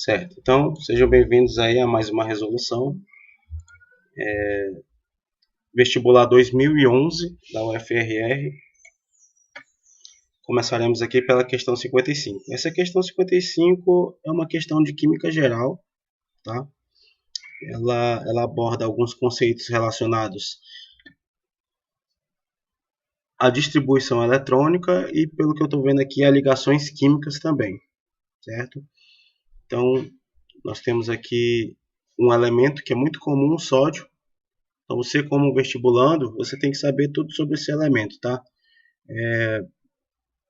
Certo, então sejam bem-vindos aí a mais uma resolução. Vestibular 2011 da UFRR. Começaremos aqui pela questão 55. Essa questão 55 é uma questão de química geral, tá? Ela aborda alguns conceitos relacionados à distribuição eletrônica e, pelo que eu estou vendo aqui, a ligações químicas também, certo? Então, nós temos aqui um elemento que é muito comum, o sódio. Então, você como vestibulando, você tem que saber tudo sobre esse elemento, tá?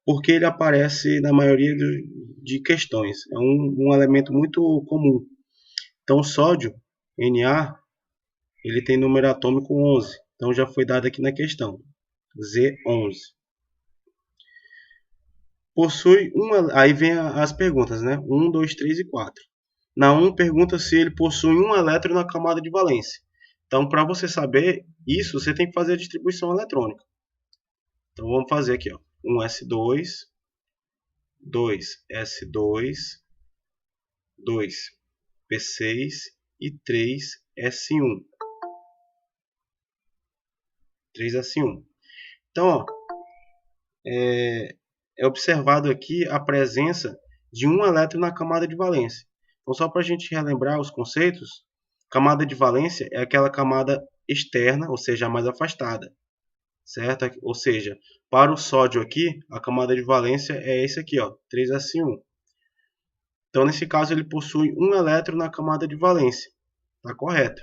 Porque ele aparece na maioria de questões. É um elemento muito comum. Então, o sódio, Na, ele tem número atômico 11. Então, já foi dado aqui na questão. Z11. Possui aí vem as perguntas, né? 1, 2, 3 e 4. Na 1 pergunta se ele possui um elétron na camada de valência. Então, para você saber isso, você tem que fazer a distribuição eletrônica. Então, vamos fazer aqui, ó. 1s2, 2s2, 2p6 e 3s1. 3s1. Então, ó, é observado aqui a presença de um elétron na camada de valência. Então, só para a gente relembrar os conceitos, camada de valência é aquela camada externa, ou seja, a mais afastada, certo? Ou seja, para o sódio aqui, a camada de valência é esse aqui, ó, 3s1. Então, nesse caso, ele possui um elétron na camada de valência. Está correto.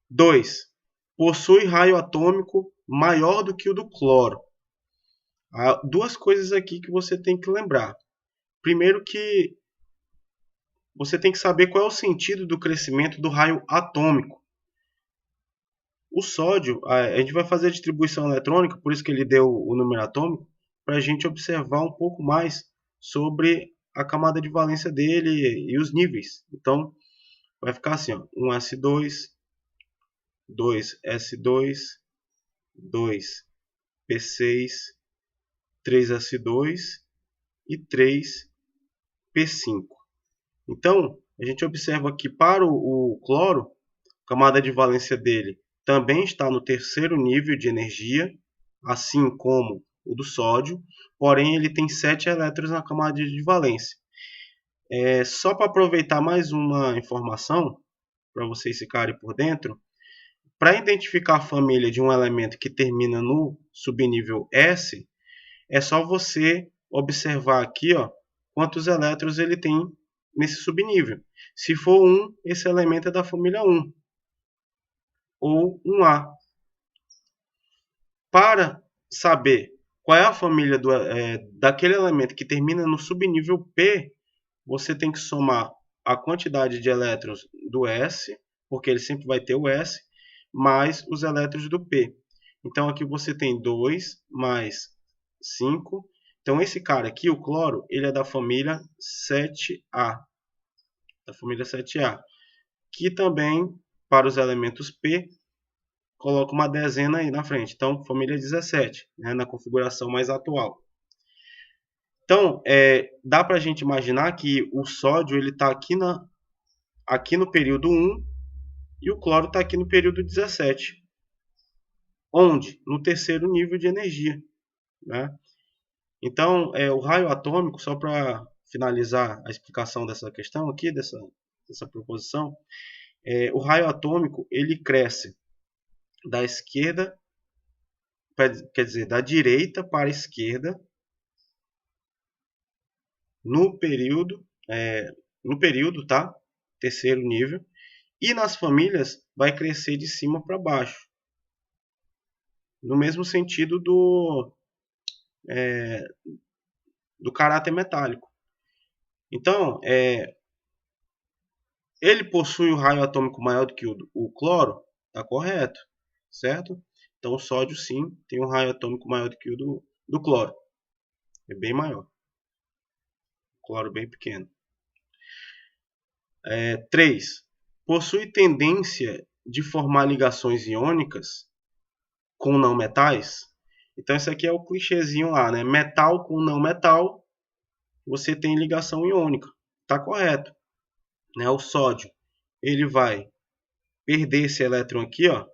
2. Possui raio atômico maior do que o do cloro. Há duas coisas aqui que você tem que lembrar. Primeiro que você tem que saber qual é o sentido do crescimento do raio atômico. O sódio, a gente vai fazer a distribuição eletrônica, por isso que ele deu o número atômico, para a gente observar um pouco mais sobre a camada de valência dele e os níveis. Então, vai ficar assim, ó, 1s2, 2s2, 2p6, 3s2 e 3p5. Então, a gente observa que para o cloro, a camada de valência dele também está no terceiro nível de energia, assim como o do sódio, porém ele tem 7 elétrons na camada de valência. Só para aproveitar mais uma informação, para vocês ficarem por dentro, para identificar a família de um elemento que termina no subnível S, é só você observar aqui, ó, quantos elétrons ele tem nesse subnível. Se for 1, esse elemento é da família 1, ou 1A. Para saber qual é a família daquele elemento que termina no subnível P, você tem que somar a quantidade de elétrons do S, porque ele sempre vai ter o S, mais os elétrons do P. Então, aqui você tem 2 mais 5. Então, esse cara aqui, o cloro, ele é da família 7A. Da família 7A. Que também, para os elementos P, coloca uma dezena aí na frente. Então, família 17, né, na configuração mais atual. Então, dá para a gente imaginar que o sódio está aqui no período 1 e o cloro está aqui no período 17. Onde? No terceiro nível de energia, né? Então, o raio atômico, só para finalizar a explicação dessa questão aqui, dessa proposição, o raio atômico ele cresce da esquerda, quer dizer, da direita para a esquerda, no período, tá? Terceiro nível, e nas famílias vai crescer de cima para baixo, no mesmo sentido do caráter metálico. Então, ele possui um raio atômico maior do que o cloro? Está correto, certo? Então, o sódio, sim, tem um raio atômico maior do que o do cloro. É bem maior. O cloro bem pequeno. 3. Possui tendência de formar ligações iônicas com não metais? Então, esse aqui é o clichêzinho lá, né? Metal com não metal, você tem ligação iônica. está correto, né? O sódio, ele vai perder esse elétron aqui, ó.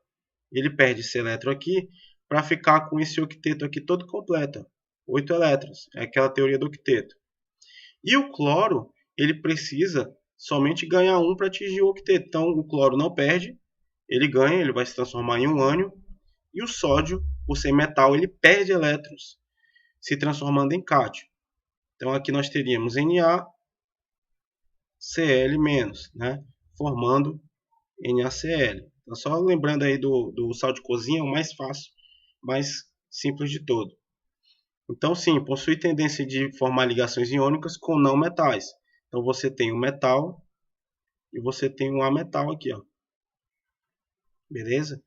Ele perde esse elétron aqui para ficar com esse octeto aqui todo completo, ó. 8 elétrons, é aquela teoria do octeto. E o cloro, ele precisa somente ganhar um para atingir o octeto. Então, o cloro não perde, ele ganha, ele vai se transformar em um ânion. E o sódio, por ser metal, ele perde elétrons, se transformando em cátio. Então, aqui nós teríamos NaCl-, né? Formando NaCl. Então, só lembrando aí do sal de cozinha, é o mais fácil, mais simples de todo. Então, sim, possui tendência de formar ligações iônicas com não metais. Então, você tem o metal e você tem o ametal aqui, ó. Beleza?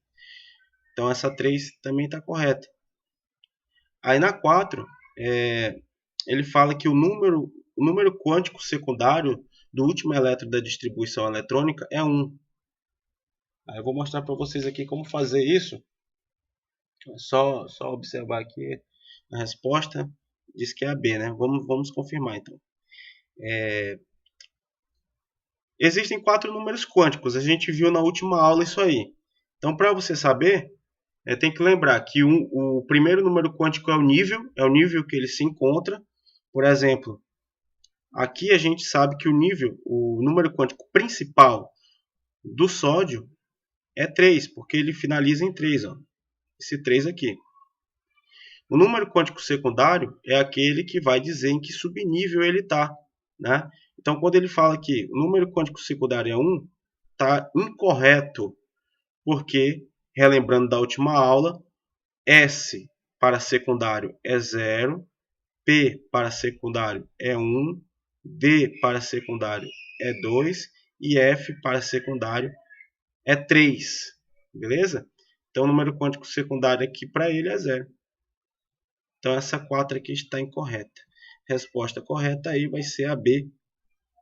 Então, essa 3 também está correta. Aí, na 4, ele fala que o número quântico secundário do último elétron da distribuição eletrônica é 1. Aí eu vou mostrar para vocês aqui como fazer isso. É só observar aqui a resposta. Diz que é a B, né? Vamos confirmar, então. Existem 4 números quânticos. A gente viu na última aula isso aí. Então, para você saber, tem que lembrar que o primeiro número quântico é o nível que ele se encontra. Por exemplo, aqui a gente sabe que o número quântico principal do sódio é 3, porque ele finaliza em 3, ó. Esse 3 aqui. O número quântico secundário é aquele que vai dizer em que subnível ele está, né? Então, quando ele fala que o número quântico secundário é 1, está incorreto, porque, relembrando da última aula, S para secundário é 0, P para secundário é 1, D para secundário é 2 e F para secundário é 3, beleza? Então, o número quântico secundário aqui para ele é 0. Então, essa 4 aqui está incorreta. Resposta correta aí vai ser a B,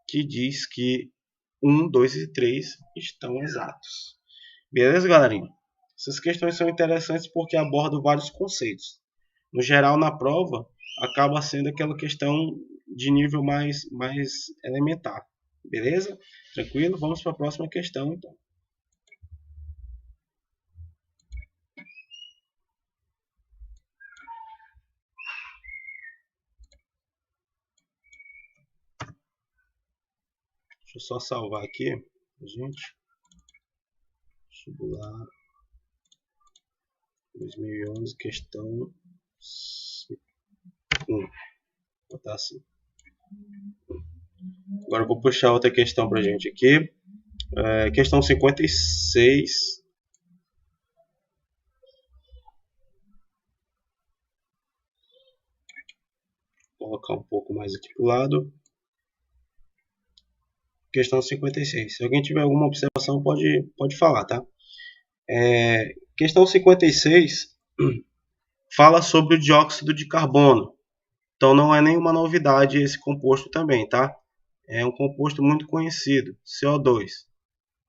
que diz que 1, 2 e 3 estão exatos. Beleza, galerinha? Essas questões são interessantes porque abordam vários conceitos. No geral, na prova, acaba sendo aquela questão de nível mais elementar. Beleza? Tranquilo? Vamos para a próxima questão, então. Deixa eu só salvar aqui, gente. Vestibular 2011, questão 1. Vou botar assim. Agora eu vou puxar outra questão pra gente aqui. Questão 56. Vou colocar um pouco mais aqui pro lado. Questão 56. Se alguém tiver alguma observação, pode falar, tá? Questão 56 fala sobre o dióxido de carbono. Então não é nenhuma novidade esse composto também, tá? É um composto muito conhecido, CO2.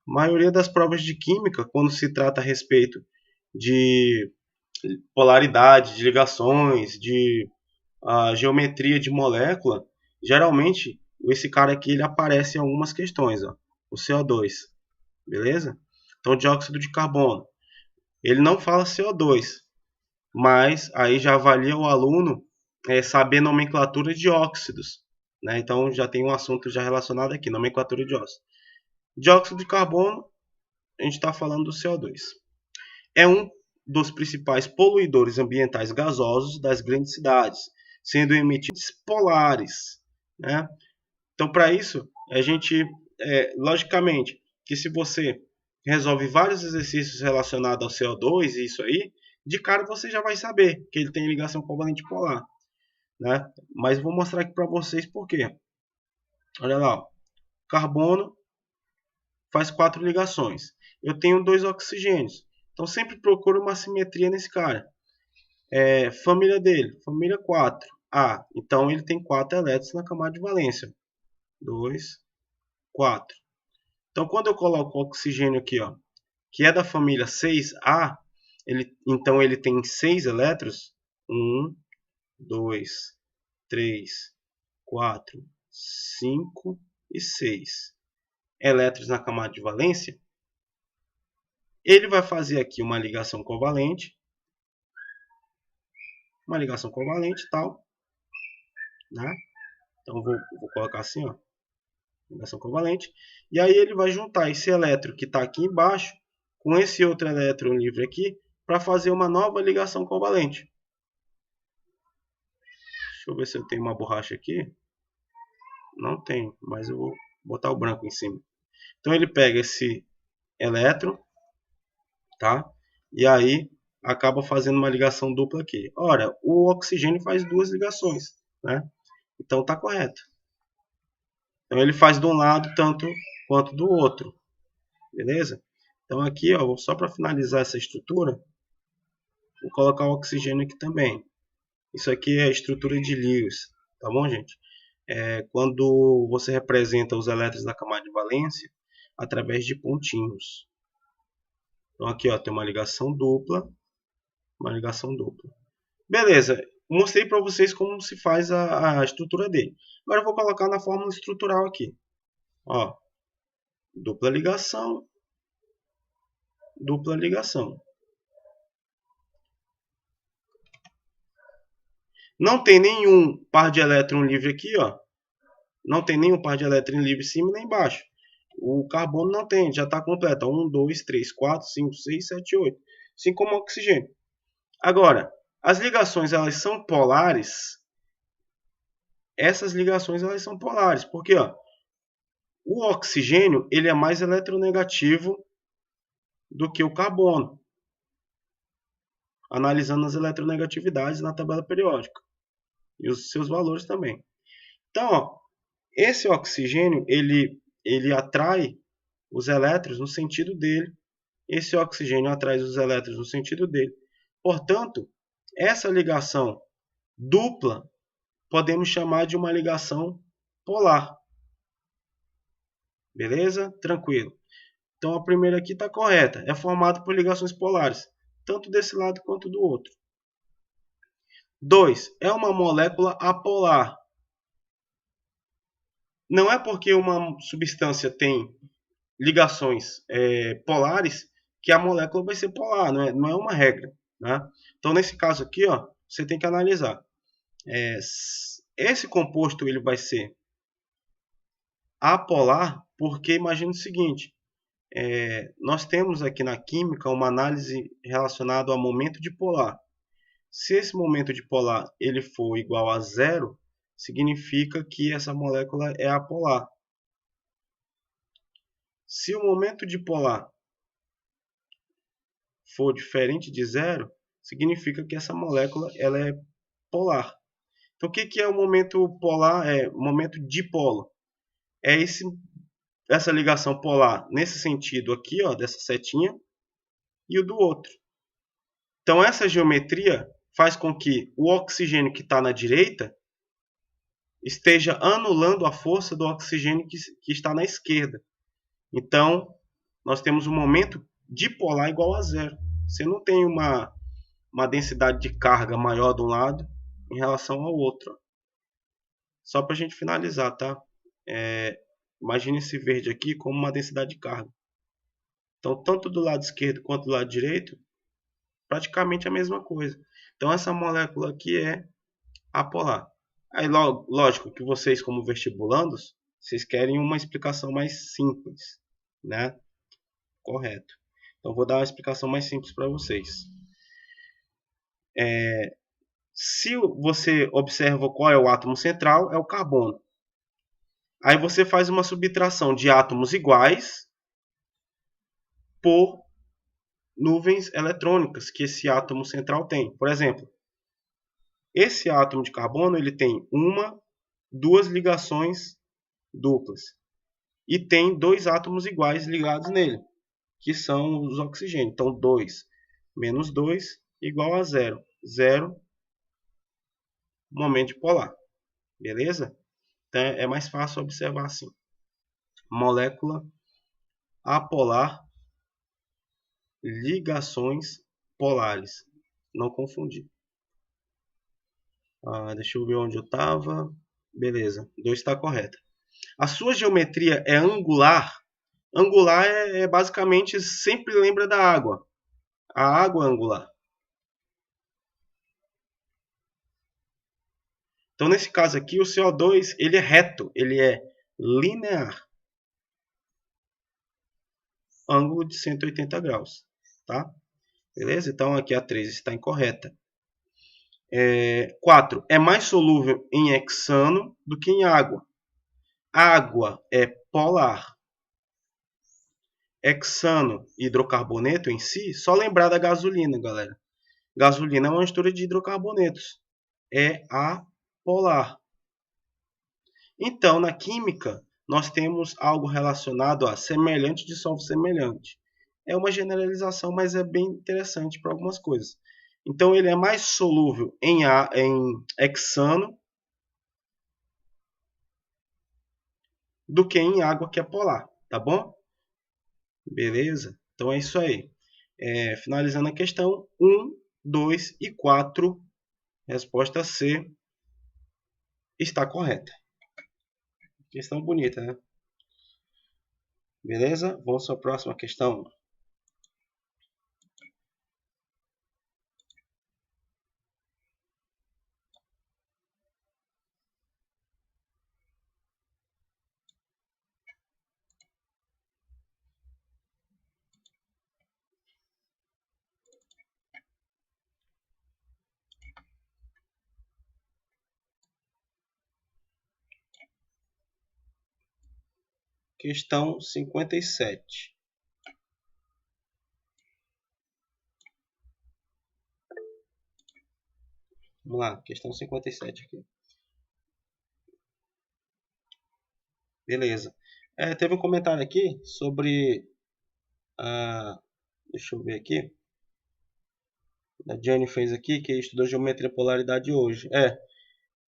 A maioria das provas de química, quando se trata a respeito de polaridade, de ligações, de geometria de molécula, geralmente esse cara aqui ele aparece em algumas questões, ó, o CO2, beleza? Então, dióxido de carbono, ele não fala CO2, mas aí já avalia o aluno saber nomenclatura de óxidos, né? Então já tem um assunto já relacionado aqui, nomenclatura de óxidos. Dióxido de carbono, a gente está falando do CO2. É um dos principais poluidores ambientais gasosos das grandes cidades, sendo emitidos polares, né? Então, para isso, a gente, logicamente, que se você resolve vários exercícios relacionados ao CO2 e isso aí, de cara você já vai saber que ele tem ligação covalente polar, né? Mas vou mostrar aqui para vocês por quê. Olha lá, ó. Carbono faz 4 ligações. Eu tenho 2 oxigênios, então sempre procuro uma simetria nesse cara. Família dele, família 4. Então ele tem 4 elétrons na camada de valência. 2, 4. Então, quando eu coloco o oxigênio aqui, ó, que é da família 6A, então ele tem 6 elétrons. 1, 2, 3, 4, 5 e 6 elétrons na camada de valência, ele vai fazer aqui uma ligação covalente e tal, né? Então vou colocar assim, ó, ligação covalente, e aí ele vai juntar esse elétron que está aqui embaixo com esse outro elétron livre aqui para fazer uma nova ligação covalente. Deixa eu ver se eu tenho uma borracha aqui. Não tem, mas eu vou botar o branco em cima. Então ele pega esse elétron, tá? E aí acaba fazendo uma ligação dupla aqui. Ora, o oxigênio faz duas ligações, né? Então tá correto. Então ele faz de um lado tanto quanto do outro, beleza? Então aqui, ó, só para finalizar essa estrutura, vou colocar o oxigênio aqui também. Isso aqui é a estrutura de Lewis, tá bom, gente? Quando você representa os elétrons da camada de valência através de pontinhos. Então aqui, ó, tem uma ligação dupla. Beleza, mostrei para vocês como se faz a estrutura dele. Agora eu vou colocar na fórmula estrutural aqui. Ó, dupla ligação. Não tem nenhum par de elétron livre aqui, ó. Não tem nenhum par de elétron livre em cima nem embaixo. O carbono não tem, já está completo. 1, 2, 3, 4, 5, 6, 7, 8. Assim como o oxigênio. Agora, as ligações elas são polares. Essas ligações elas são polares. Porque ó, o oxigênio ele é mais eletronegativo do que o carbono. Analisando as eletronegatividades na tabela periódica. E os seus valores também. Então, ó, esse oxigênio ele atrai os elétrons no sentido dele. Esse oxigênio atrai os elétrons no sentido dele. Portanto, essa ligação dupla podemos chamar de uma ligação polar. Beleza? Tranquilo. Então a primeira aqui está correta. É formado por ligações polares, tanto desse lado quanto do outro. 2. É uma molécula apolar. Não é porque uma substância tem ligações polares que a molécula vai ser polar. Não é uma regra. Né? Então nesse caso aqui, ó, você tem que analisar. Esse composto ele vai ser apolar porque imagina o seguinte. Nós temos aqui na química uma análise relacionada ao momento dipolar. Se esse momento dipolar ele for igual a zero, significa que essa molécula é apolar. Se o momento dipolar for diferente de zero, significa que essa molécula ela é polar. Então o que é o momento polar? Momento dipolo. É essa ligação polar nesse sentido aqui, ó, dessa setinha, e o do outro. Então essa geometria faz com que o oxigênio que está na direita esteja anulando a força do oxigênio que está na esquerda. Então nós temos um momento dipolar igual a zero. Você não tem uma densidade de carga maior de um lado em relação ao outro. Só para a gente finalizar, tá? Imagine esse verde aqui como uma densidade de carga. Então, tanto do lado esquerdo quanto do lado direito, praticamente a mesma coisa. Então, essa molécula aqui é apolar. Aí, lógico que vocês, como vestibulandos, vocês querem uma explicação mais simples, né? Correto. Então, vou dar uma explicação mais simples para vocês. Se você observa qual é o átomo central, é o carbono. Aí você faz uma subtração de átomos iguais por nuvens eletrônicas que esse átomo central tem. Por exemplo, esse átomo de carbono ele tem duas ligações duplas. E tem dois átomos iguais ligados nele, que são os oxigênios. Então, 2 menos 2 igual a 0. 0, momento dipolar. Beleza? Então, é mais fácil observar assim. Molécula apolar, ligações polares. Não confundir. Deixa eu ver onde eu estava. Beleza, 2 está correto. A sua geometria é angular. Angular basicamente sempre lembra da água. A água é angular. Então, nesse caso aqui, o CO2 ele é reto, ele é linear. Ângulo de 180 graus. Tá? Beleza? Então, aqui a 3 está incorreta. 4. É mais solúvel em hexano do que em água. Água é polar. Hexano e hidrocarboneto em si, só lembrar da gasolina, galera. Gasolina é uma mistura de hidrocarbonetos. É apolar. Então, na química, nós temos algo relacionado a semelhante dissolve semelhante. É uma generalização, mas é bem interessante para algumas coisas. Então, ele é mais solúvel em hexano do que em água, que é polar. Tá bom? Beleza? Então, é isso aí. Finalizando a questão, 1, 2 e 4, resposta C está correta. Questão bonita, né? Beleza? Vamos para a próxima questão. Questão 57. Vamos lá, questão 57 aqui. Beleza. Teve um comentário aqui sobre deixa eu ver aqui. A Jenny fez aqui que estudou geometria e polaridade hoje.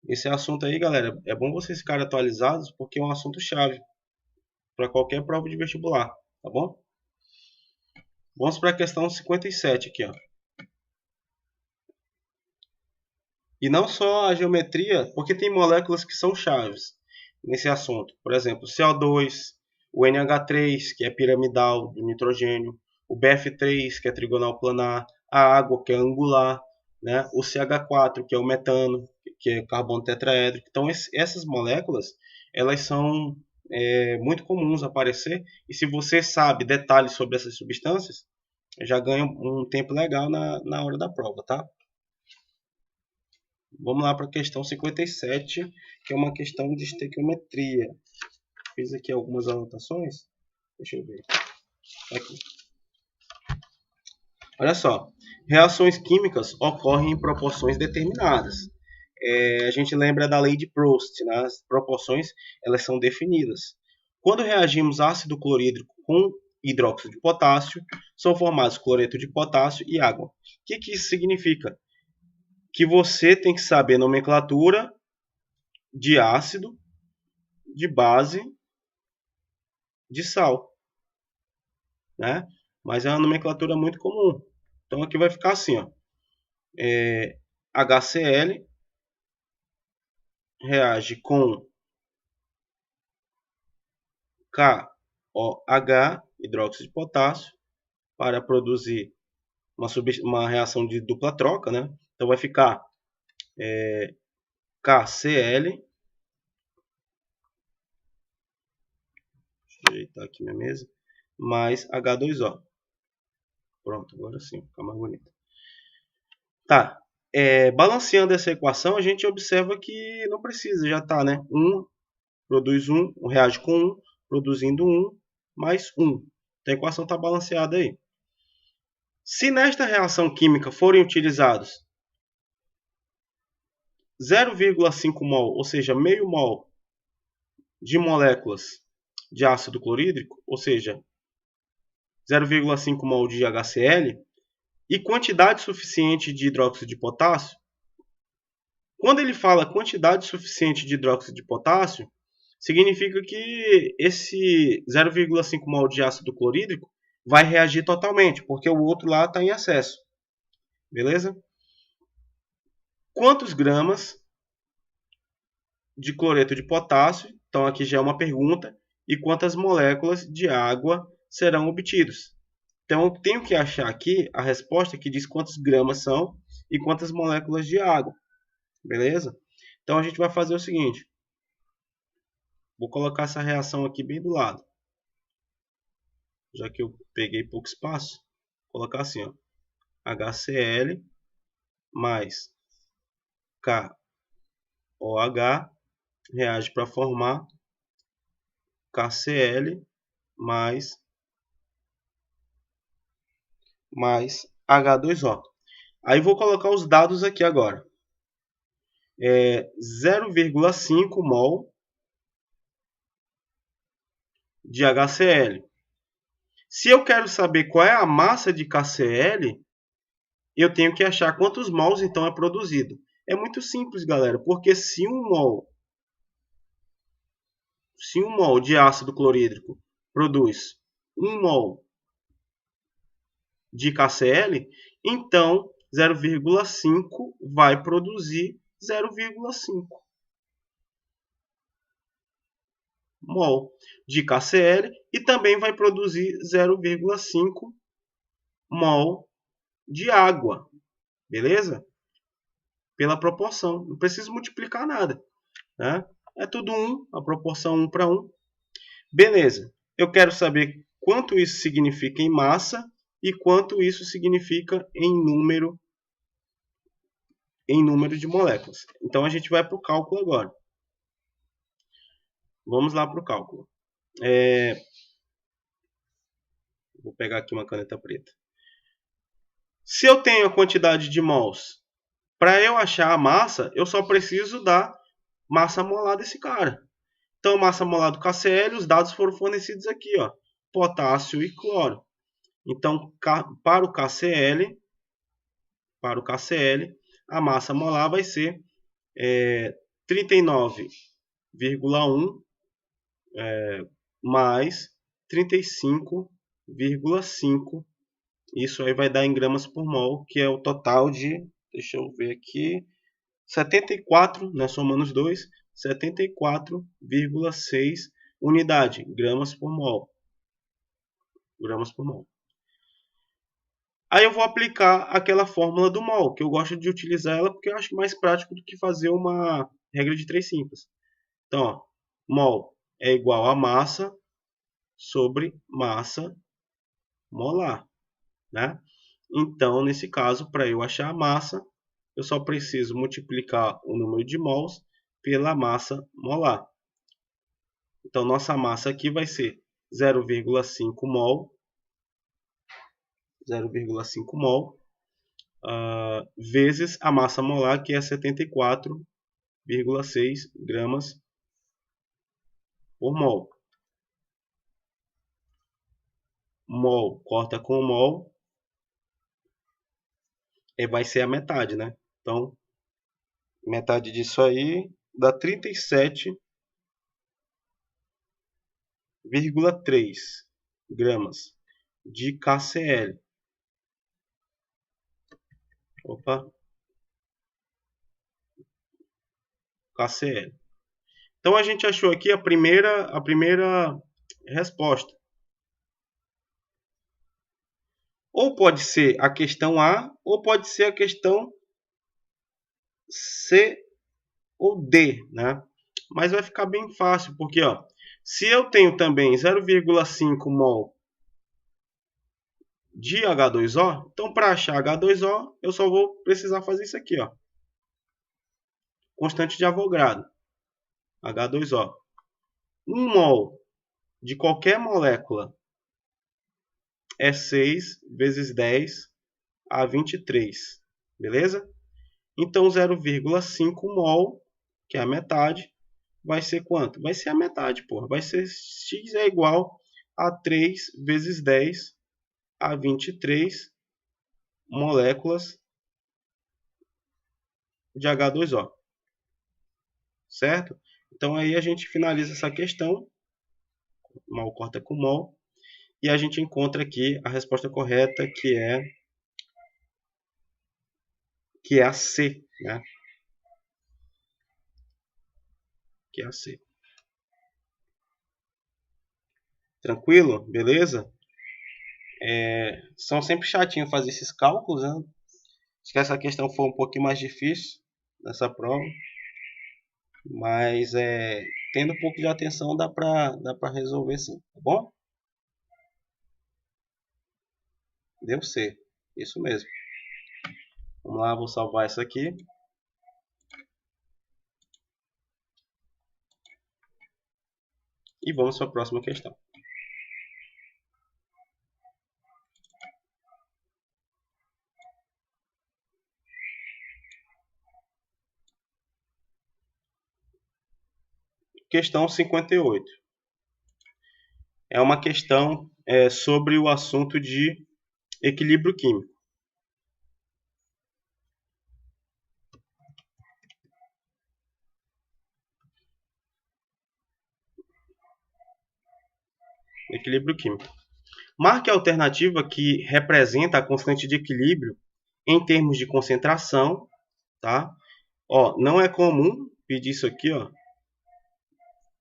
Esse assunto aí, galera, é bom vocês ficarem atualizados porque é um assunto chave para qualquer prova de vestibular, tá bom? Vamos para a questão 57 aqui, ó. E não só a geometria, porque tem moléculas que são chaves nesse assunto. Por exemplo, o CO2, o NH3, que é piramidal do nitrogênio, o BF3, que é trigonal planar, a água, que é angular, né? O CH4, que é o metano, que é carbono tetraédrico. Então, essas moléculas, elas são muito comuns aparecer, e se você sabe detalhes sobre essas substâncias, já ganha um tempo legal na hora da prova, tá? Vamos lá para a questão 57, que é uma questão de estequiometria. Fiz aqui algumas anotações. Deixa eu ver. Aqui. Olha só. Reações químicas ocorrem em proporções determinadas. A gente lembra da lei de Proust, né? As proporções elas são definidas. Quando reagimos ácido clorídrico com hidróxido de potássio, são formados cloreto de potássio e água. O que isso significa? Que você tem que saber a nomenclatura de ácido, de base, de sal, né? Mas é uma nomenclatura muito comum. Então aqui vai ficar assim, ó. HCl reage com KOH, hidróxido de potássio, para produzir uma reação de dupla troca, né? Então vai ficar KCl. Deixa eu ajeitar aqui minha mesa. Mais H2O. Pronto, agora sim, fica mais bonito. Tá. Balanceando essa equação, a gente observa que não precisa, já está, né? 1 produz 1, reage com 1, produzindo 1, mais 1. Então a equação está balanceada aí. Se nesta reação química forem utilizados 0,5 mol, ou seja, meio mol de moléculas de ácido clorídrico, ou seja, 0,5 mol de HCl, e quantidade suficiente de hidróxido de potássio, quando ele fala quantidade suficiente de hidróxido de potássio, significa que esse 0,5 mol de ácido clorídrico vai reagir totalmente, porque o outro lá está em excesso. Beleza? Quantos gramas de cloreto de potássio Então aqui já é uma pergunta. E quantas moléculas de água serão obtidas? Então eu tenho que achar aqui a resposta que diz quantos gramas são e quantas moléculas de água. Beleza? Então a gente vai fazer o seguinte. Vou colocar essa reação aqui bem do lado. Já que eu peguei pouco espaço, vou colocar assim, ó, HCl mais KOH reage para formar KCl mais H2O. Aí vou colocar os dados aqui agora. 0,5 mol de HCl. Se eu quero saber qual é a massa de KCl, eu tenho que achar quantos mols então é produzido. É muito simples, galera, porque se um mol de ácido clorídrico produz 1 mol de KCl, então 0,5 vai produzir 0,5 mol de KCl e também vai produzir 0,5 mol de água, beleza? Pela proporção, não preciso multiplicar nada, né? É tudo 1, a proporção 1 para 1. Beleza, eu quero saber quanto isso significa em massa e quanto isso significa em número de moléculas. Então a gente vai para o cálculo agora. Vamos lá para o cálculo. Vou pegar aqui uma caneta preta. Se eu tenho a quantidade de mols, para eu achar a massa, eu só preciso da massa molar desse cara. Então, massa molar do KCl, os dados foram fornecidos aqui, ó, potássio e cloro. Então, para o KCl, a massa molar vai ser 39,1 mais 35,5. Isso aí vai dar em gramas por mol, que é o total de, deixa eu ver aqui, 74, né, somando os dois, 74,6 unidade, gramas por mol. Aí eu vou aplicar aquela fórmula do mol, que eu gosto de utilizar ela porque eu acho mais prático do que fazer uma regra de 3 simples. Então, ó, mol é igual a massa sobre massa molar, né? Então, nesse caso, para eu achar a massa, eu só preciso multiplicar o número de mols pela massa molar. Então, nossa massa aqui vai ser 0,5 mol, vezes a massa molar, que é 74,6 gramas por mol. Mol corta com mol, vai ser a metade, né? Então, metade disso aí dá 37,3 gramas de KCl. KCl. Então a gente achou aqui a primeira resposta. Ou pode ser a questão A, ou pode ser a questão C ou D, né? Mas vai ficar bem fácil, porque ó, se eu tenho também 0,5 mol de H2O, então para achar H2O, eu só vou precisar fazer isso aqui, ó. Constante de Avogadro, H2O. 1 mol de qualquer molécula é 6 vezes 10 a 23, beleza? Então 0,5 mol, que é a metade, vai ser quanto? Vai ser a metade, porra. Vai ser x é igual a 3 vezes 10 a 23 moléculas de H2O. Certo? Então aí a gente finaliza essa questão. Mol corta com mol. E a gente encontra aqui a resposta correta, que é a C, né? Que é a C. Tranquilo? Beleza? São sempre chatinho fazer esses cálculos, né? Acho que essa questão foi um pouquinho mais difícil nessa prova, mas tendo um pouco de atenção dá pra resolver sim, tá bom? Deu C, isso mesmo. Vamos lá, vou salvar isso aqui. E vamos para a próxima questão. Questão 58. É uma questão sobre o assunto de equilíbrio químico. Equilíbrio químico. Marque a alternativa que representa a constante de equilíbrio em termos de concentração, tá? Ó, não é comum pedir isso aqui, ó,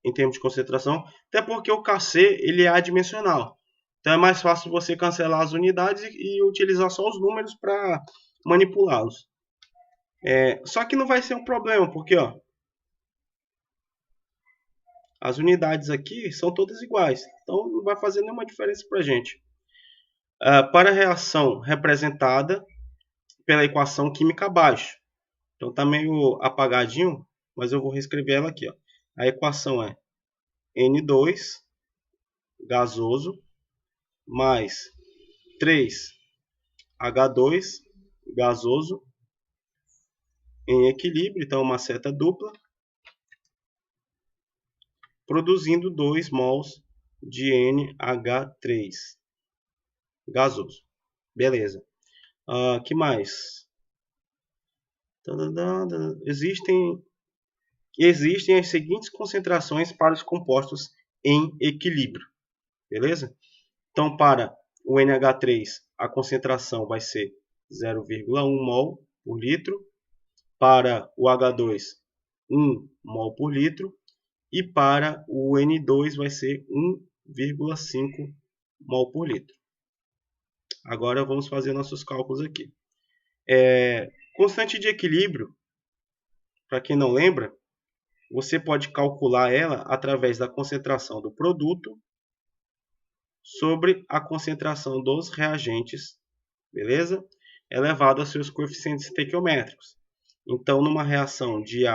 em termos de concentração, até porque o Kc ele é adimensional. Então é mais fácil você cancelar as unidades e utilizar só os números para manipulá-los. Só que não vai ser um problema, porque ó, as unidades aqui são todas iguais, então não vai fazer nenhuma diferença para a gente. Para a reação representada pela equação química abaixo. Então está meio apagadinho, mas eu vou reescrever ela aqui. Ó. A equação é N2 gasoso mais 3H2 gasoso em equilíbrio, então uma seta dupla, produzindo 2 mols de NH3 gasoso. Beleza. Que mais? Existem as seguintes concentrações para os compostos em equilíbrio. Beleza? Então, para o NH3, a concentração vai ser 0,1 mol por litro. Para o H2, 1 mol por litro. E para o N2 vai ser 1,5 mol por litro. Agora vamos fazer nossos cálculos aqui. Constante de equilíbrio, para quem não lembra, você pode calcular ela através da concentração do produto sobre a concentração dos reagentes, beleza? Elevado a seus coeficientes estequiométricos. Então, numa reação de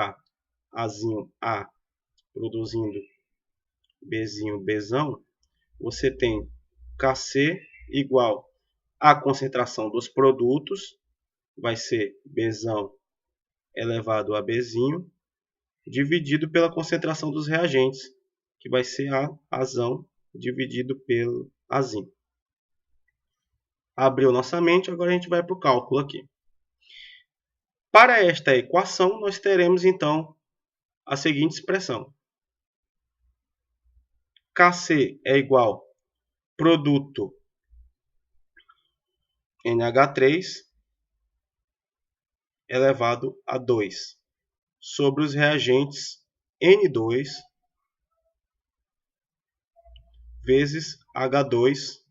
Azinho A produzindo Bzinho Bzão, você tem Kc igual à concentração dos produtos, vai ser Bzão elevado a Bzinho, dividido pela concentração dos reagentes, que vai ser Azão dividido pelo Azinho. Abriu nossa mente, agora a gente vai para o cálculo aqui. Para esta equação, nós teremos então a seguinte expressão. Kc é igual produto NH3 elevado a 2 sobre os reagentes N2 vezes H2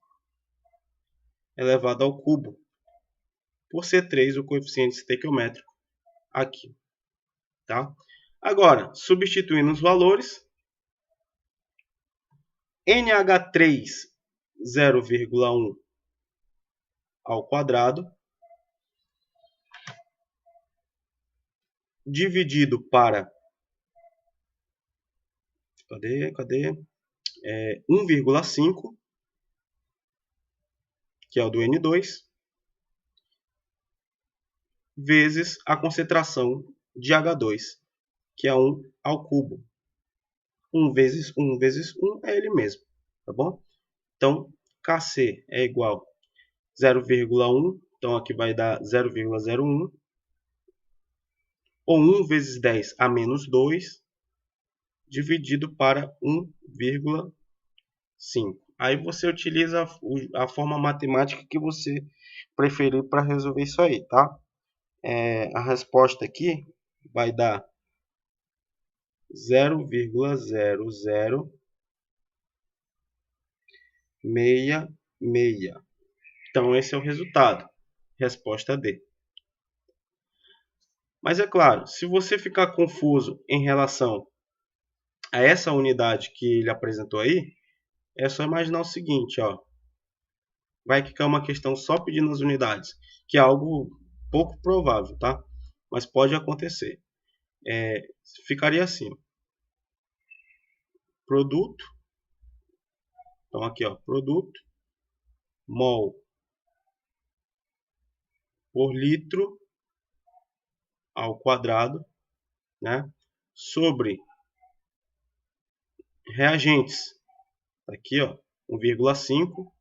elevado ao cubo, por ser 3 o coeficiente estequiométrico aqui. Tá? Agora, substituindo os valores, NH3 0,1 ao quadrado dividido para 1,5, que é o do N2, vezes a concentração de H2, que é 1 ao cubo. 1 vezes 1 vezes 1 é ele mesmo, tá bom? Então, Kc é igual a 0,1, então aqui vai dar 0,01, ou 1 vezes 10 a menos 2, dividido para 1,5. Aí você utiliza a forma matemática que você preferir para resolver isso aí, tá? A resposta aqui vai dar 0,00 66. Então, esse é o resultado. Resposta D. Mas é claro, se você ficar confuso em relação a essa unidade que ele apresentou aí, é só imaginar o seguinte, ó. Vai que cai uma questão só pedindo as unidades, que é algo pouco provável, tá? Mas pode acontecer. Ficaria assim, ó. Produto, então aqui, ó, produto, mol por litro ao quadrado, né? Sobre reagentes, aqui, ó, 1,5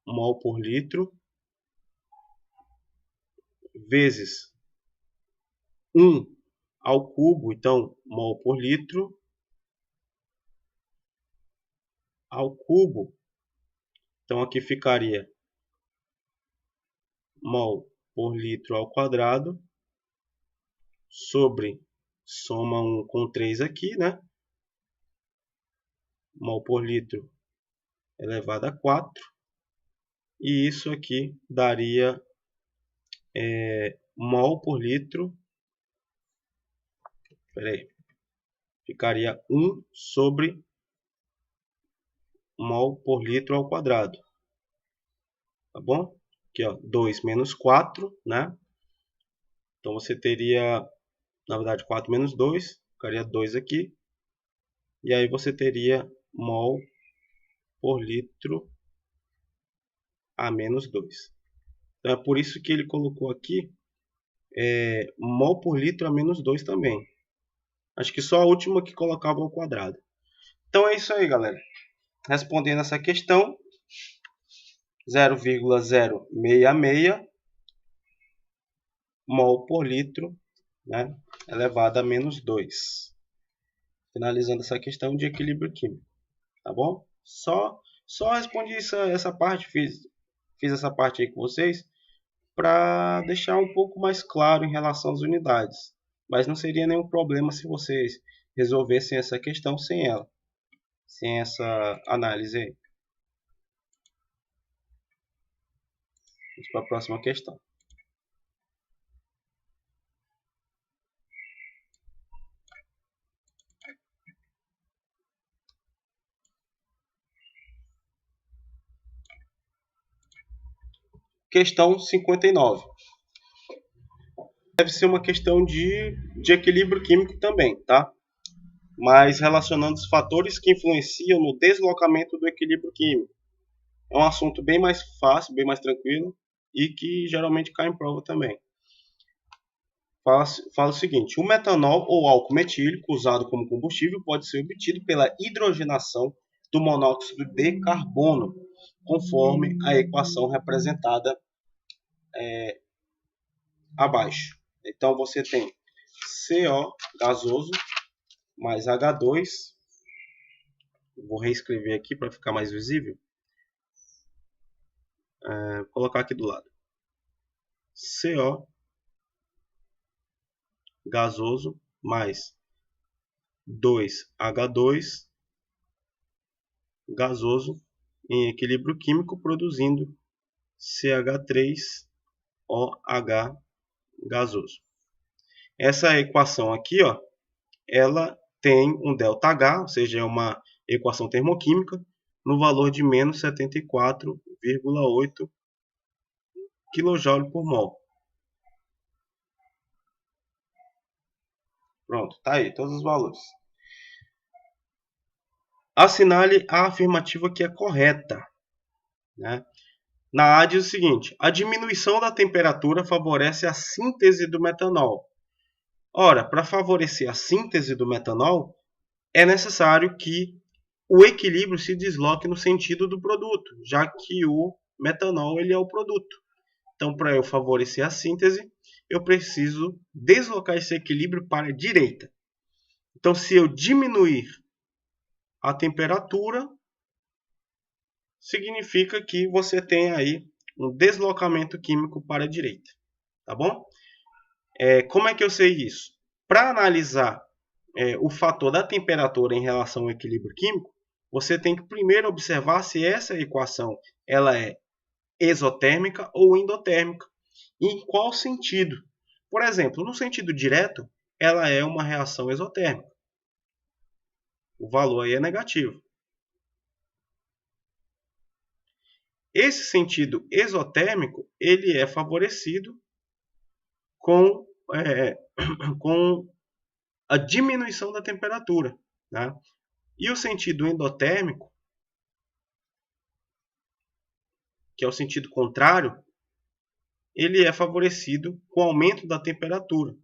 mol por litro vezes 1 ao cubo, então mol por litro ao cubo. Então aqui ficaria mol por litro ao quadrado sobre, soma 1 com 3 aqui, né? Mol por litro elevado a 4. E isso aqui daria mol por litro. Ficaria 1 sobre mol por litro ao quadrado. Tá bom? Aqui, ó, 2 menos 4, né? Então você teria, na verdade, 4 menos 2, ficaria 2 aqui. E aí você teria mol por litro a menos 2. Então é por isso que ele colocou aqui mol por litro a menos 2 também. Acho que só a última que colocava ao quadrado. Então é isso aí, galera. Respondendo essa questão, 0,066 mol por litro, né, elevado a menos 2. Finalizando essa questão de equilíbrio químico. Tá bom? Só respondi essa parte, fiz essa parte aí com vocês para deixar um pouco mais claro em relação às unidades. Mas não seria nenhum problema se vocês resolvessem essa questão sem ela, sem essa análise aí. Vamos para a próxima questão. Questão 59. Deve ser uma questão de equilíbrio químico também, tá? Mas relacionando os fatores que influenciam no deslocamento do equilíbrio químico. É um assunto bem mais fácil, bem mais tranquilo e que geralmente cai em prova também. Fala o seguinte: o metanol ou álcool metílico usado como combustível pode ser obtido pela hidrogenação do monóxido de carbono, conforme a equação representada abaixo. Então você tem CO gasoso mais H2. Vou reescrever aqui para ficar mais visível. Vou colocar aqui do lado. CO gasoso mais 2H2 gasoso em equilíbrio químico produzindo CH3OH gasoso. Essa equação aqui, ó, ela tem um ΔH, ou seja, é uma equação termoquímica, no valor de menos 74,8 kJ por mol. Pronto, tá aí, todos os valores. Assinale a afirmativa que é correta, né? Na A diz o seguinte: a diminuição da temperatura favorece a síntese do metanol. Ora, para favorecer a síntese do metanol, é necessário que o equilíbrio se desloque no sentido do produto, já que o metanol ele é o produto. Então, para eu favorecer a síntese, eu preciso deslocar esse equilíbrio para a direita. Então, se eu diminuir a temperatura, significa que você tem aí um deslocamento químico para a direita. Tá bom? Como é que eu sei isso? Para analisar o fator da temperatura em relação ao equilíbrio químico, você tem que primeiro observar se essa equação ela é exotérmica ou endotérmica. E em qual sentido? Por exemplo, no sentido direto, ela é uma reação exotérmica. O valor aí é negativo. Esse sentido exotérmico ele é favorecido com, com a diminuição da temperatura. Né? E o sentido endotérmico, que é o sentido contrário, ele é favorecido com o aumento da temperatura.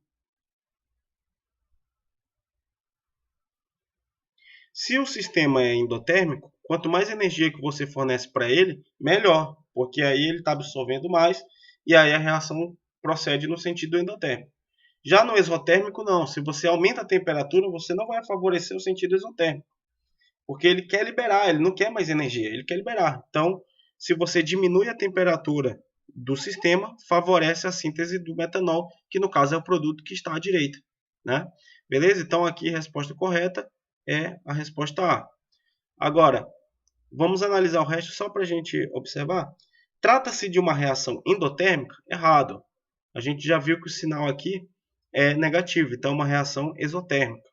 Se o sistema é endotérmico, quanto mais energia que você fornece para ele, melhor, porque aí ele está absorvendo mais e aí a reação procede no sentido endotérmico. Já no exotérmico, não. Se você aumenta a temperatura, você não vai favorecer o sentido exotérmico, porque ele quer liberar, ele não quer mais energia, ele quer liberar. Então, se você diminui a temperatura do sistema, favorece a síntese do metanol, que no caso é o produto que está à direita. Né? Beleza? Então, aqui a resposta correta é a resposta A. Agora, vamos analisar o resto só para a gente observar. Trata-se de uma reação endotérmica? Errado. A gente já viu que o sinal aqui é negativo, então é uma reação exotérmica.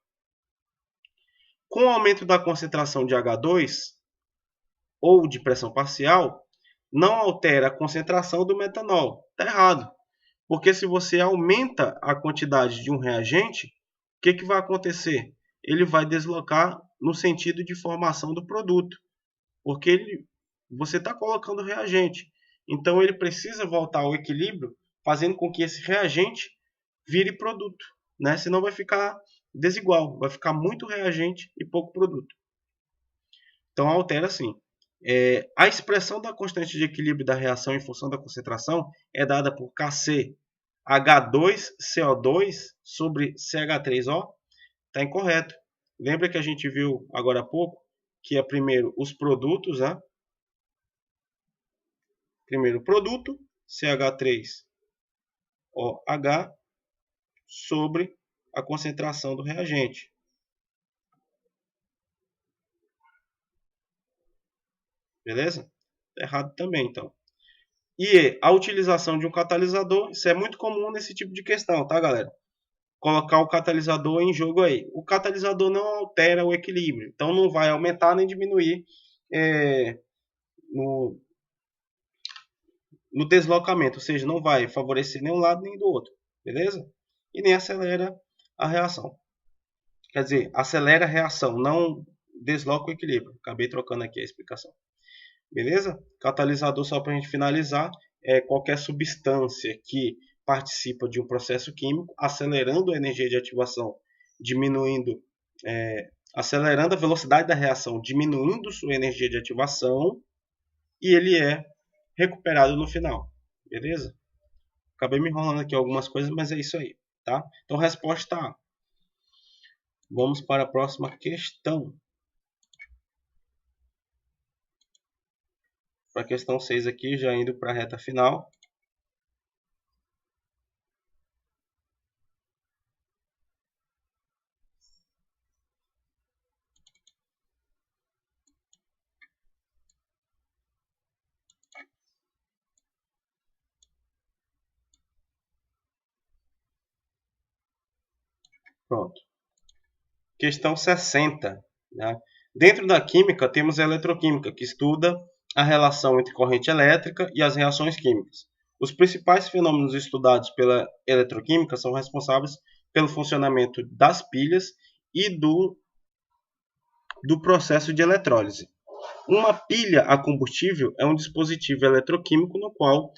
Com o aumento da concentração de H2 ou de pressão parcial, não altera a concentração do metanol. Está errado. Porque se você aumenta a quantidade de um reagente, o que vai acontecer? Ele vai deslocar no sentido de formação do produto. Porque você está colocando reagente. Então ele precisa voltar ao equilíbrio, fazendo com que esse reagente vire produto. Né? Senão vai ficar desigual, vai ficar muito reagente e pouco produto. Então altera sim. A expressão da constante de equilíbrio da reação em função da concentração é dada por Kc H2CO2 sobre CH3O. Está incorreto. Lembra que a gente viu agora há pouco que é primeiro os produtos, né? Primeiro produto, CH3OH, sobre a concentração do reagente. Beleza? Tá errado também, então. E a utilização de um catalisador, isso é muito comum nesse tipo de questão, tá, galera? Colocar o catalisador em jogo aí. O catalisador não altera o equilíbrio, então não vai aumentar nem diminuir no deslocamento, ou seja, não vai favorecer nem um lado nem do outro, beleza? E nem acelera a reação. Quer dizer, acelera a reação, não desloca o equilíbrio. Acabei trocando aqui a explicação. Beleza? Catalisador, só para a gente finalizar, é qualquer substância que participa de um processo químico, acelerando a energia de ativação, diminuindo, acelerando a velocidade da reação, diminuindo sua energia de ativação, e ele é recuperado no final. Beleza? Acabei me enrolando aqui algumas coisas, mas é isso aí. Tá? Então, resposta A. Vamos para a próxima questão. Para a questão 6 aqui, já indo para a reta final. Pronto. Questão 60. Né? Dentro da química, temos a eletroquímica, que estuda a relação entre corrente elétrica e as reações químicas. Os principais fenômenos estudados pela eletroquímica são responsáveis pelo funcionamento das pilhas e do processo de eletrólise. Uma pilha a combustível é um dispositivo eletroquímico no qual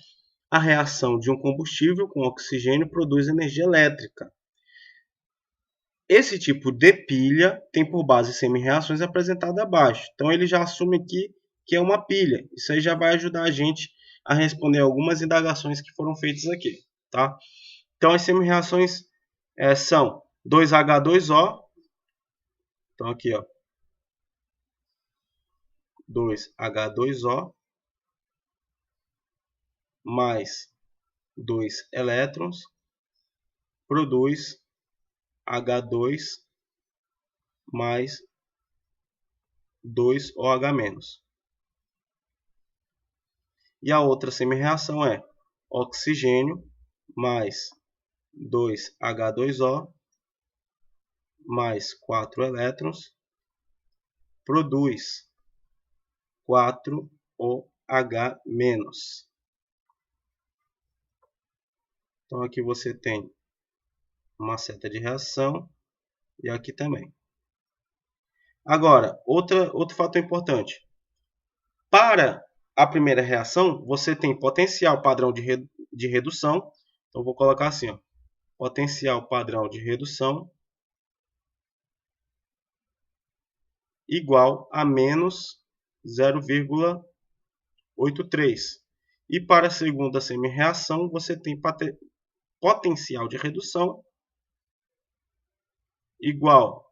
a reação de um combustível com oxigênio produz energia elétrica. Esse tipo de pilha tem por base semi-reações apresentadas abaixo. Então ele já assume aqui que é uma pilha. Isso aí já vai ajudar a gente a responder algumas indagações que foram feitas aqui. Tá? Então as semi-reações são 2H2O. Então aqui, ó, 2H2O mais 2 elétrons produz H2 mais 2OH-. E a outra semi-reação é oxigênio mais 2H2O mais 4 elétrons produz 4OH-. Então aqui você tem uma seta de reação e aqui também. Agora, outro fator importante. Para a primeira reação, você tem potencial padrão de redução. Então, vou colocar assim, ó, potencial padrão de redução igual a menos 0,83. E para a segunda semi-reação, você tem potencial de redução igual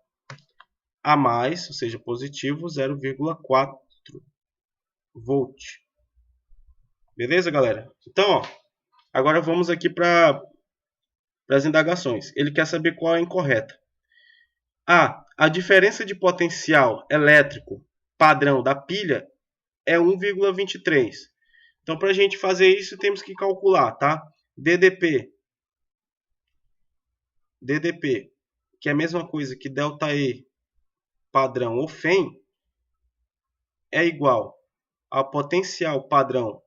a mais, ou seja, positivo, 0,4 volt. Beleza, galera? Então, ó, agora vamos aqui para as indagações. Ele quer saber qual é a incorreta. A diferença de potencial elétrico padrão da pilha é 1,23. Então, para a gente fazer isso, temos que calcular, tá? DDP, que é a mesma coisa que ΔE padrão ou FEM, é igual ao potencial padrão.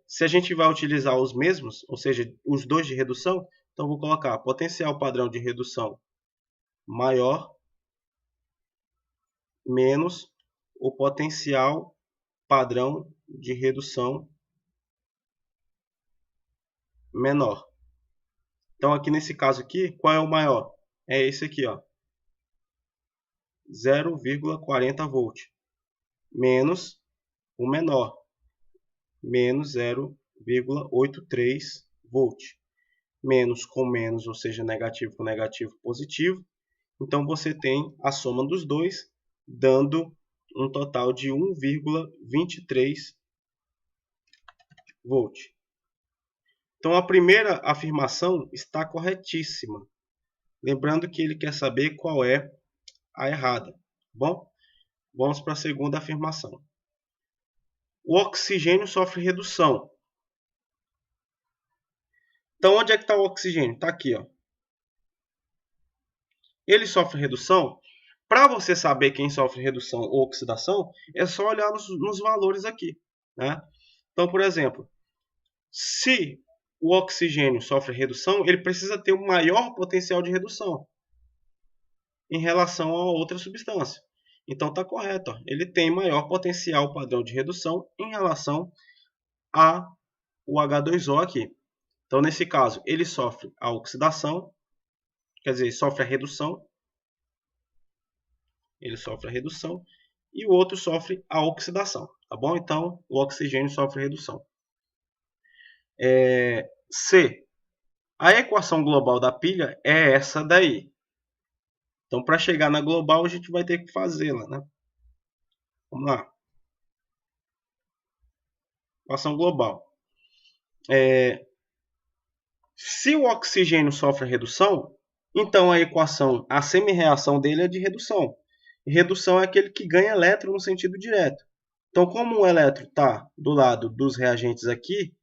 Se a gente vai utilizar os mesmos, ou seja, os dois de redução, então vou colocar potencial padrão de redução maior menos o potencial padrão de redução menor. Então aqui nesse caso aqui, qual é o maior? É esse aqui, ó, 0,40 volt menos o menor, menos 0,83 volt. Menos com menos, ou seja, negativo com negativo, positivo. Então você tem a soma dos dois, dando um total de 1,23 volt. Então a primeira afirmação está corretíssima. Lembrando que ele quer saber qual é a errada. Bom, vamos para a segunda afirmação. O oxigênio sofre redução. Então onde é que está o oxigênio? Está aqui, ó. Ele sofre redução. Para você saber quem sofre redução ou oxidação, é só olhar nos valores aqui, né? Então, por exemplo, se o oxigênio sofre redução, ele precisa ter um maior potencial de redução em relação a outra substância. Então, está correto. Ó. Ele tem maior potencial padrão de redução em relação ao H2O aqui. Então, nesse caso, ele sofre a oxidação, quer dizer, sofre a redução. Ele sofre a redução e o outro sofre a oxidação, tá bom? Então, o oxigênio sofre redução. C. A equação global da pilha é essa daí. Então, para chegar na global, a gente vai ter que fazê-la, né? Vamos lá. Equação global. Se o oxigênio sofre redução, então a equação, a semi-reação dele é de redução. E redução é aquele que ganha elétron no sentido direto. Então, como o elétron está do lado dos reagentes aqui,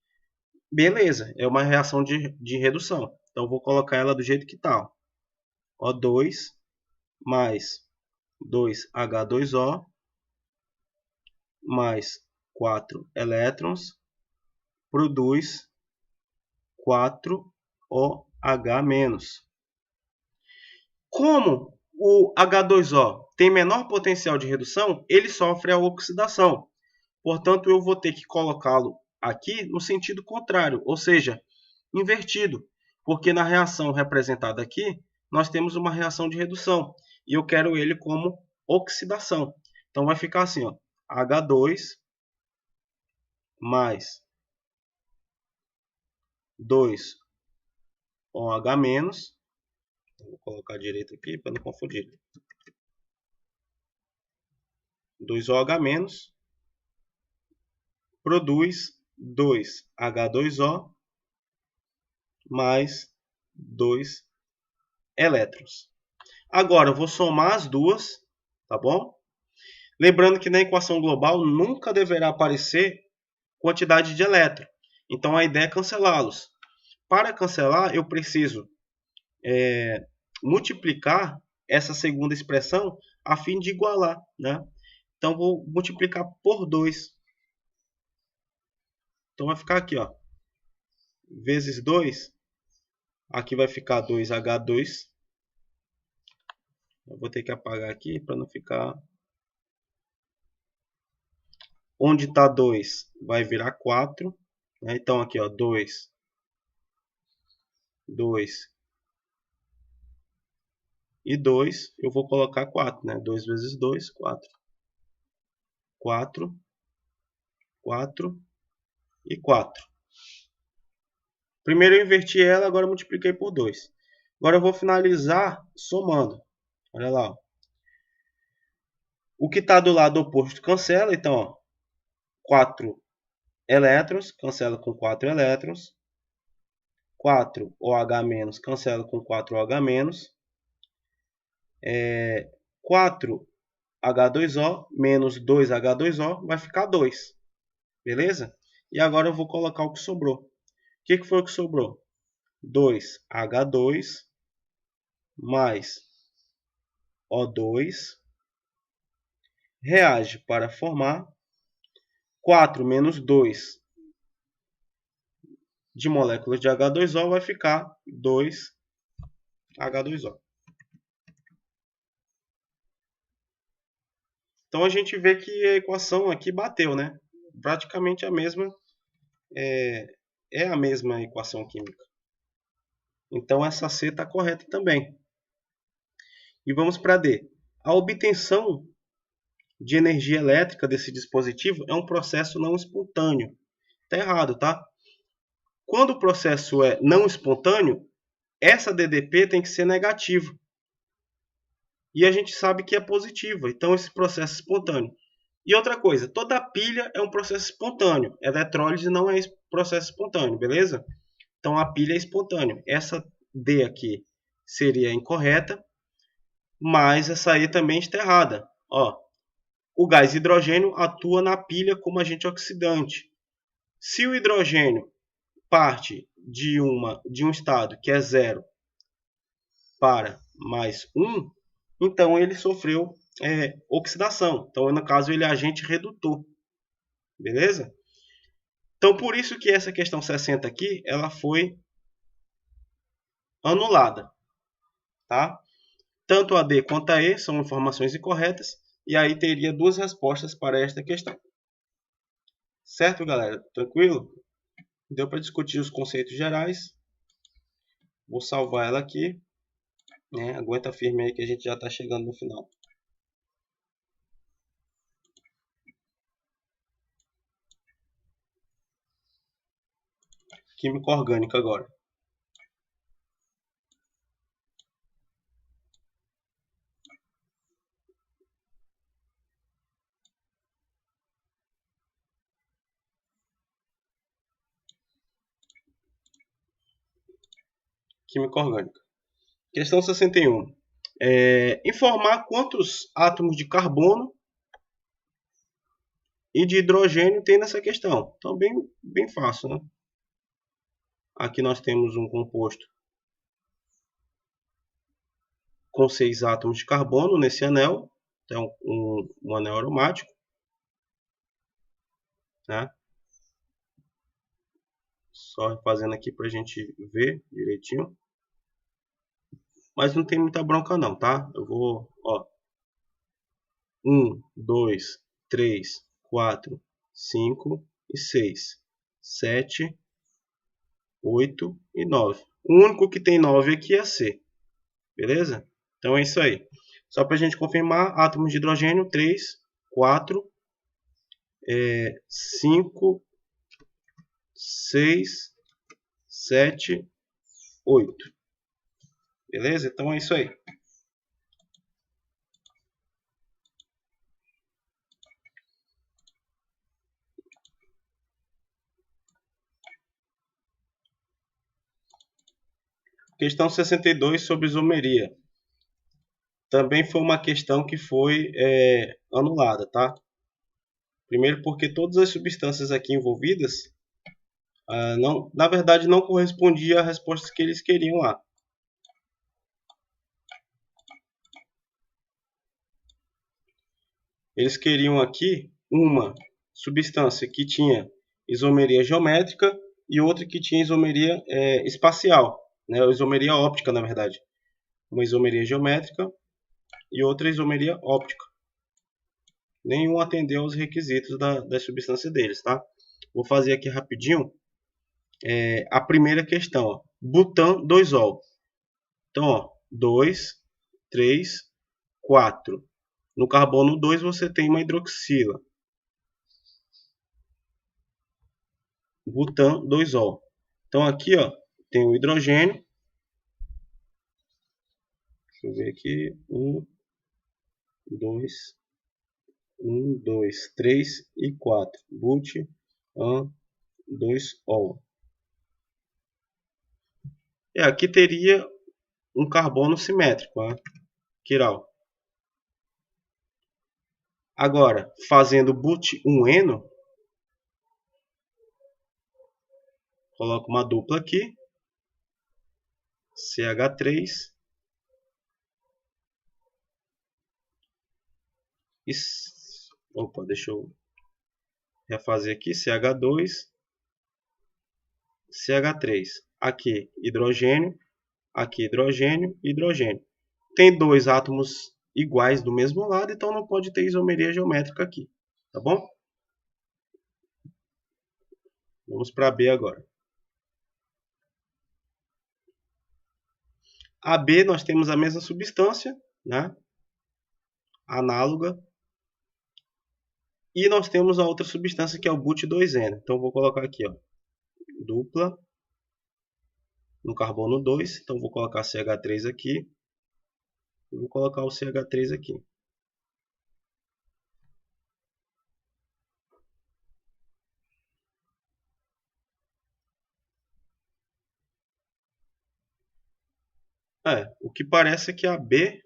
beleza, é uma reação de redução. Então, vou colocar ela do jeito que está. O2 mais 2H2O mais 4 elétrons produz 4OH-. Como o H2O tem menor potencial de redução, ele sofre a oxidação. Portanto, eu vou ter que colocá-lo aqui no sentido contrário, ou seja, invertido. Porque na reação representada aqui, nós temos uma reação de redução. E eu quero ele como oxidação. Então, vai ficar assim, ó, H2 mais 2OH-. Vou colocar direito aqui para não confundir. 2OH- produz 2H2O mais 2 elétrons. Agora eu vou somar as duas tá bom? Lembrando que na equação global nunca deverá aparecer quantidade de elétrons. Então a ideia é cancelá-los. Para cancelar, eu preciso multiplicar essa segunda expressão a fim de igualar, né? Então vou multiplicar por 2. Então vai ficar aqui, ó, vezes 2. Aqui vai ficar 2H2. Eu vou ter que apagar aqui para não ficar... Onde está 2 vai virar 4. Né? Então aqui, ó, 2 e 2. Eu vou colocar 4. Né? 2 vezes 2, 4. 4, 4 e 4. Primeiro eu inverti ela, agora eu multipliquei por 2. Agora eu vou finalizar somando. Olha lá. Ó. O que está do lado oposto cancela. Então, ó, 4 elétrons cancela com 4 elétrons. 4OH- cancela com 4OH-. 4H2O menos 2H2O vai ficar 2. Beleza? E agora eu vou colocar o que sobrou. O que foi o que sobrou? 2H2 mais O2 reage para formar 4 menos 2 de moléculas de H2O vai ficar 2H2O. Então a gente vê que a equação aqui bateu, né? Praticamente a mesma, é a mesma equação química. Então essa C está correta também. E vamos para D. A obtenção de energia elétrica desse dispositivo é um processo não espontâneo. Está errado, tá? Quando o processo é não espontâneo, essa DDP tem que ser negativa. E a gente sabe que é positiva. Então esse processo é espontâneo. E outra coisa, toda pilha é um processo espontâneo. Eletrólise não é processo espontâneo, beleza? Então a pilha é espontânea. Essa D aqui seria incorreta, mas essa aí também está errada. Ó, o gás hidrogênio atua na pilha como agente oxidante. Se o hidrogênio parte de um estado que é 0 para mais 1, então ele sofreu oxidação. Então, no caso, ele é agente redutor. Beleza? Então, por isso que essa questão 60 aqui, ela foi anulada. Tá? Tanto a D quanto a E são informações incorretas. E aí teria duas respostas para esta questão. Certo, galera? Tranquilo? Deu para discutir os conceitos gerais. Vou salvar ela aqui. Né? Aguenta firme aí que a gente já está chegando no final. Química orgânica agora. Química orgânica. Questão 61. Informar quantos átomos de carbono e de hidrogênio tem nessa questão. Então, bem fácil, né? Aqui nós temos um composto com 6 átomos de carbono nesse anel. Então, um anel aromático. Né? Só fazendo aqui para a gente ver direitinho. Mas não tem muita bronca não, tá? Eu vou, ó. 1, 2, 3, 4, 5 e 6. 7, 8 e 9. O único que tem 9 aqui é C. Beleza? Então é isso aí. Só para a gente confirmar, átomos de hidrogênio 3, 4, 5, 6, 7, 8. Beleza? Então é isso aí. Questão 62 sobre isomeria. também foi uma questão que foi anulada, tá? Primeiro porque todas as substâncias aqui envolvidas, não, na verdade, não correspondia às respostas que eles queriam lá. Eles queriam aqui uma substância que tinha isomeria geométrica e outra que tinha isomeria espacial, né? Isomeria óptica, na verdade. Uma isomeria geométrica e outra isomeria óptica. Nenhum atendeu aos requisitos da substância deles, tá? Vou fazer aqui rapidinho a primeira questão, ó. Butan 2-ol. Então, ó, 2, 3, 4. No carbono 2 você tem uma hidroxila. Butan 2-ol. Então aqui, ó, tem o hidrogênio. Deixa eu ver aqui. 1, 2, 3 e 4. Butan 2-ol. Aqui teria um carbono simétrico, né? Quiral. Agora, fazendo but1-eno, coloco uma dupla aqui, CH3, opa, deixa eu refazer aqui, CH2, CH3, aqui hidrogênio, aqui hidrogênio, hidrogênio. Tem dois átomos iguais do mesmo lado, então não pode ter isomeria geométrica aqui, tá bom? Vamos para B agora. A B nós temos a mesma substância, né? Análoga. E nós temos a outra substância que é o but2eno. Então vou colocar aqui, ó, dupla no carbono 2. Então vou colocar CH3 aqui. E vou colocar o CH3 aqui. O que parece é que a B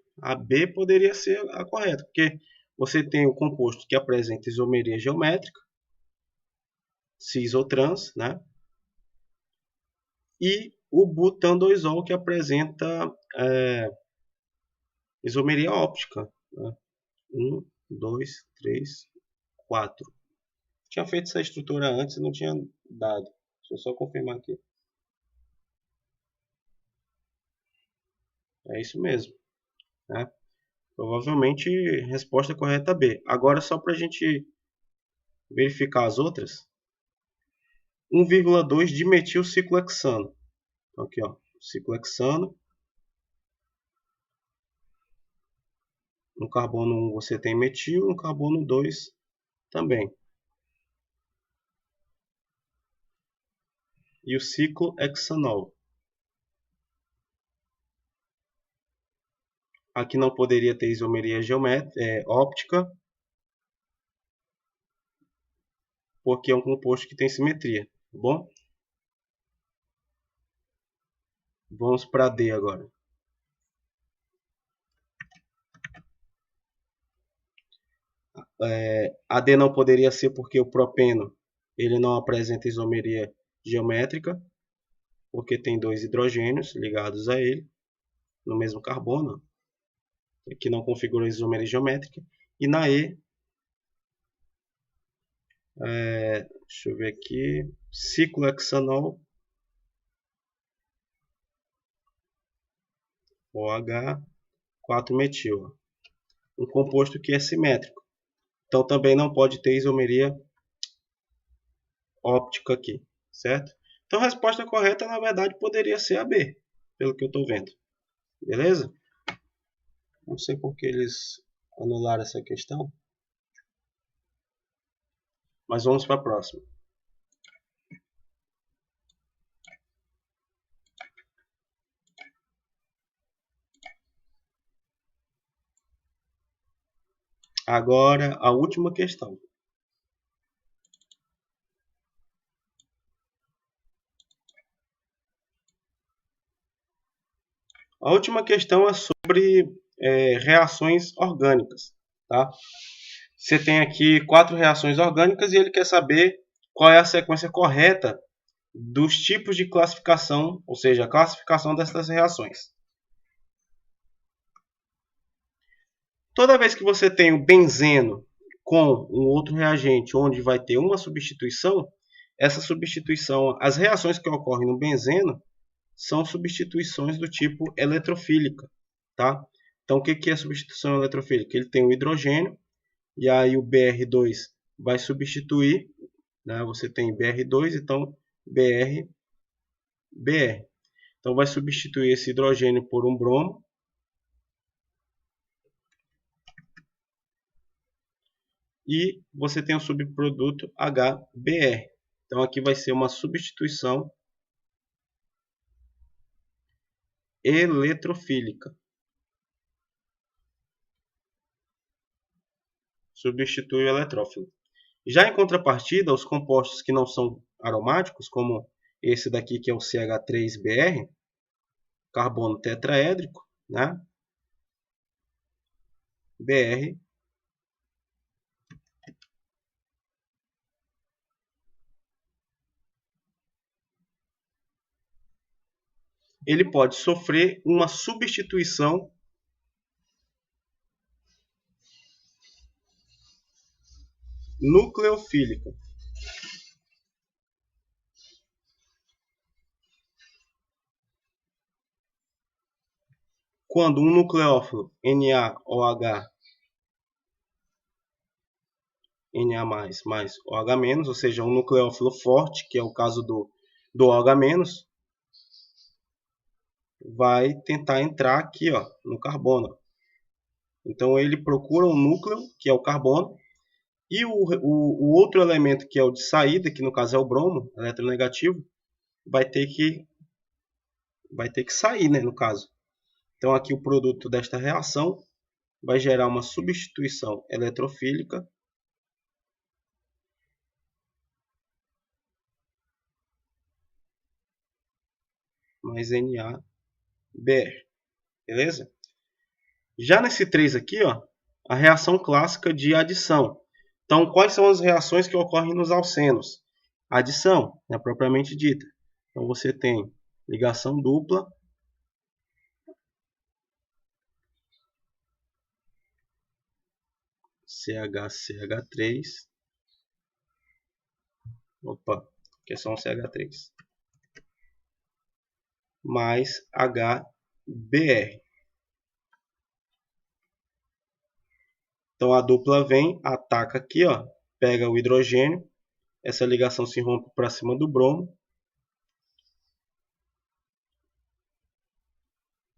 poderia ser a correta, porque você tem o composto que apresenta isomeria geométrica, cis ou trans, né? E o butan 2-ol que apresenta isomeria óptica, né? 1, 2, 3, 4. Tinha feito essa estrutura antes e não tinha dado. Deixa eu só confirmar aqui. É isso mesmo, né? Provavelmente resposta correta B. Agora só para a gente verificar as outras. 1,2 dimetilciclohexano. Então, aqui, ó, ciclohexano. No carbono 1 você tem metil, no carbono 2 também. E o ciclohexanol. Aqui não poderia ter isomeria óptica, porque é um composto que tem simetria, tá bom? Vamos para D agora. A D não poderia ser porque o propeno ele não apresenta isomeria geométrica, porque tem dois hidrogênios ligados a ele no mesmo carbono, que não configura isomeria geométrica. E na E, deixa eu ver aqui, ciclohexanol, OH, 4-metil, um composto que é simétrico. Então também não pode ter isomeria óptica aqui, certo? Então a resposta correta, na verdade, poderia ser a B, pelo que eu estou vendo. Beleza? Não sei por que eles anularam essa questão. Mas vamos para a próxima. Agora, a última questão. A última questão é sobre reações orgânicas. Tá? Você tem aqui 4 reações orgânicas e ele quer saber qual é a sequência correta dos tipos de classificação, ou seja, a classificação dessas reações. Toda vez que você tem o benzeno com um outro reagente onde vai ter uma substituição, essa substituição, as reações que ocorrem no benzeno são substituições do tipo eletrofílica. Tá? Então, o que é substituição eletrofílica? Ele tem o hidrogênio, e aí o Br2 vai substituir, né? Você tem Br2, então Br. Então vai substituir esse hidrogênio por um bromo. E você tem o subproduto HBr. Então aqui vai ser uma substituição eletrofílica. Substitui o eletrófilo. Já em contrapartida, os compostos que não são aromáticos, como esse daqui que é o CH3Br, carbono tetraédrico, né? Br. Ele pode sofrer uma substituição nucleofílica. Quando um nucleófilo NaOH, Na+, mais OH-, ou seja, um nucleófilo forte, que é o caso do OH-, vai tentar entrar aqui, ó, no carbono. Então ele procura um núcleo, que é o carbono, e o outro elemento, que é o de saída, que no caso é o bromo, eletronegativo, vai ter que sair, né, no caso. Então aqui o produto desta reação vai gerar uma substituição eletrofílica mais NaBr. Beleza? Já nesse 3 aqui, ó, a reação clássica de adição. Então, quais são as reações que ocorrem nos alcenos? Adição, né, propriamente dita. Então, você tem ligação dupla, CH3, opa, que é só um CH3, mais HBr. Então a dupla vem, ataca aqui, ó, pega o hidrogênio, essa ligação se rompe para cima do bromo.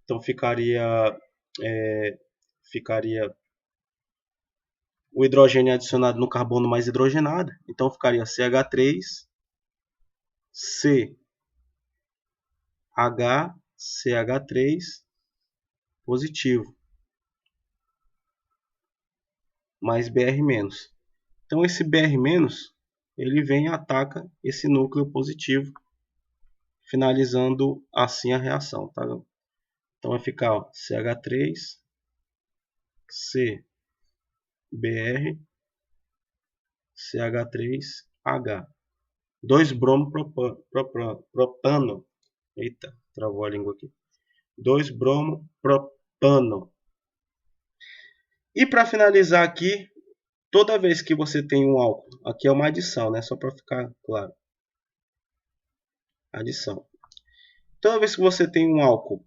Então ficaria o hidrogênio adicionado no carbono mais hidrogenado. Então ficaria CH3, CH3 positivo, mais Br-. Então esse Br-, ele vem e ataca esse núcleo positivo, finalizando assim a reação. Tá? Então vai ficar, ó, CH3, CBr, CH3H. 2 bromo propano. Eita, travou a língua aqui. 2 bromo propano. E para finalizar aqui, toda vez que você tem um álcool, aqui é uma adição, né? Só para ficar claro. Adição. Toda vez que você tem um álcool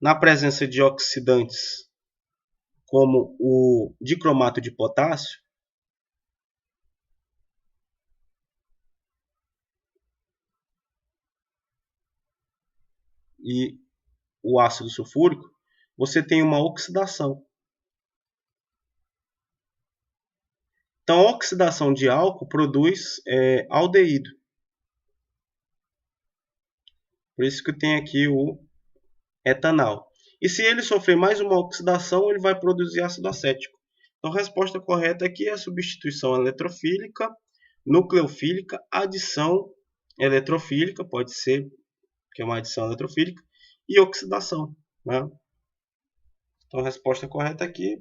na presença de oxidantes, como o dicromato de potássio, e o ácido sulfúrico, você tem uma oxidação. Então, a oxidação de álcool produz aldeído. Por isso que tem aqui o etanol. E se ele sofrer mais uma oxidação, ele vai produzir ácido acético. Então, a resposta correta aqui é a substituição eletrofílica, nucleofílica, adição eletrofílica, pode ser que é uma adição eletrofílica, e oxidação, né? Então a resposta correta aqui,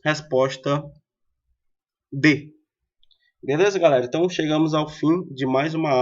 resposta D. Beleza, galera? Então chegamos ao fim de mais uma aula.